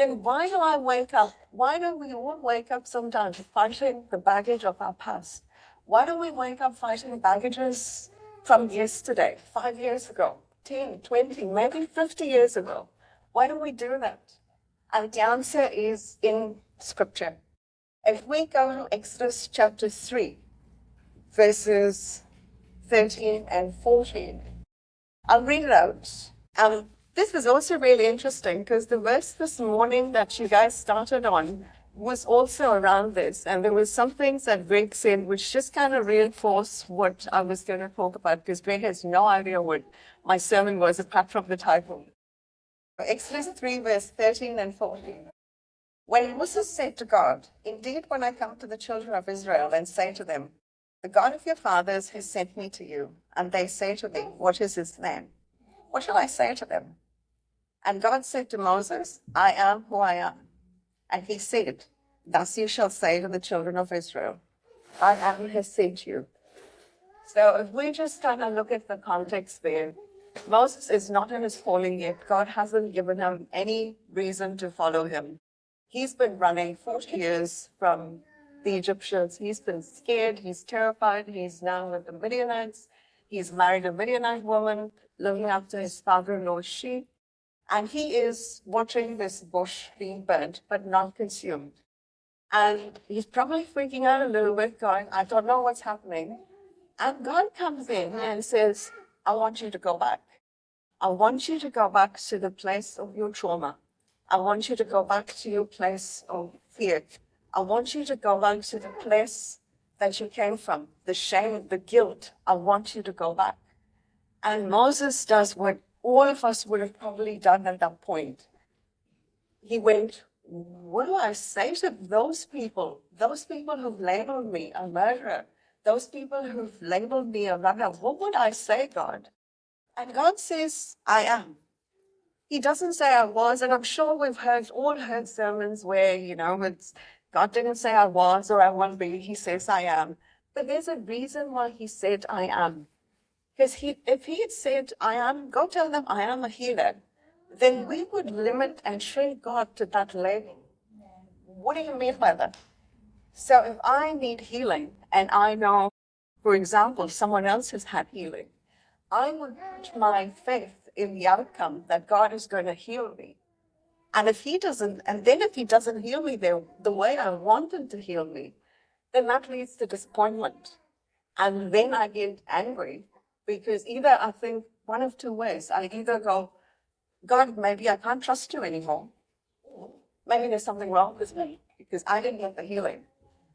then why do I wake up? Why do we all wake up sometimes fighting the baggage of our past? Why do we wake up fighting baggages from yesterday, 5 years ago, 10, 20, maybe 50 years ago? Why do we do that? And the answer is in Scripture. If we go to Exodus chapter 3, verses 13 and 14, I'll read it out. This was also really interesting because the verse this morning that you guys started on was also around this. And there was some things that Greg said which just kind of reinforced what I was going to talk about, because Greg has no idea what my sermon was apart from the title. Exodus 3, verse 13 and 14. When Moses said to God, "Indeed, when I come to the children of Israel and say to them, 'The God of your fathers has sent me to you,' and they say to me, 'What is his name?' What shall I say to them?" And God said to Moses, "I am who I am." And he said, "Thus you shall say to the children of Israel, 'I am has sent you.'" So if we just kind of look at the context there, Moses is not in his calling yet. God hasn't given him any reason to follow him. He's been running 40 years from the Egyptians. He's been scared. He's terrified. He's now with the Midianites. He's married a Midianite woman, looking after his father-in-law's sheep. And he is watching this bush being burnt, but not consumed. And he's probably freaking out a little bit, going, "I don't know what's happening." And God comes in and says, "I want you to go back. I want you to go back to the place of your trauma. I want you to go back to your place of fear. I want you to go back to the place that you came from, the shame, the guilt. I want you to go back." And Moses does what all of us would have probably done at that point. He went, "What do I say to those people who've labeled me a murderer, those people who've labeled me a runner? What would I say, God?" And God says, "I am." He doesn't say "I was," and I'm sure we've all heard sermons where, it's God didn't say "I was" or "I won't be." He says "I am." But there's a reason why he said "I am." Because if he had said "I am," go tell them "I am a healer," then we would limit and shrink God to that label. What do you mean by that? So if I need healing and I know, for example, someone else has had healing, I would put my faith in the outcome that God is going to heal me. And if he doesn't heal me the way I want him to heal me, then that leads to disappointment. And then I get angry, because either I think one of two ways. I either go, "God, maybe I can't trust you anymore. Maybe there's something wrong with me because I didn't get the healing."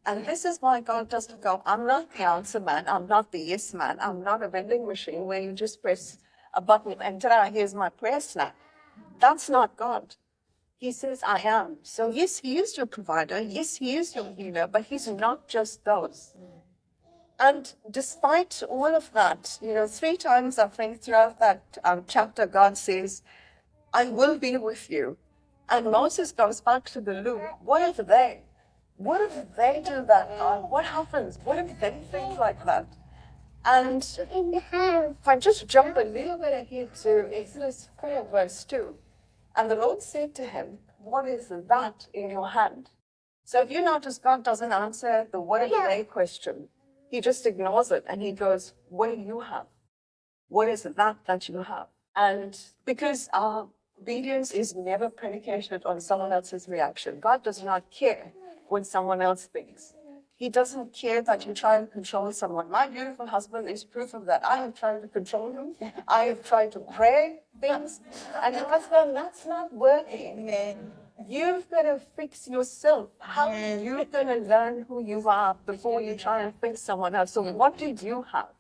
And this is why God doesn't go, "I'm not the answer man. I'm not the yes man. I'm not a vending machine where you just press a button and ta-da, here's my prayer snap." That's not God. He says, "I am." So yes, he is your provider. Yes, he is your healer, but he's not just those. And despite all of that, 3 times I think throughout that chapter, God says, "I will be with you." And Moses goes back to the loop. What if they? What if they do that, God? What happens? What if they think like that? And if I just jump a little bit ahead to Exodus 4, verse 2, and the Lord said to him, "What is that in your hand?" So if you notice, God doesn't answer the what if they question. He just ignores it and he goes, "What do you have? What is that you have?" And because our obedience is never predicated on someone else's reaction, God does not care when someone else thinks. He doesn't care that you try and control someone. My beautiful husband is proof of that. I have tried to control him. I have tried to pray things. And husband, that's not working. You've got to fix yourself. How are you going to learn who you are before you try and fix someone else? So what do you have?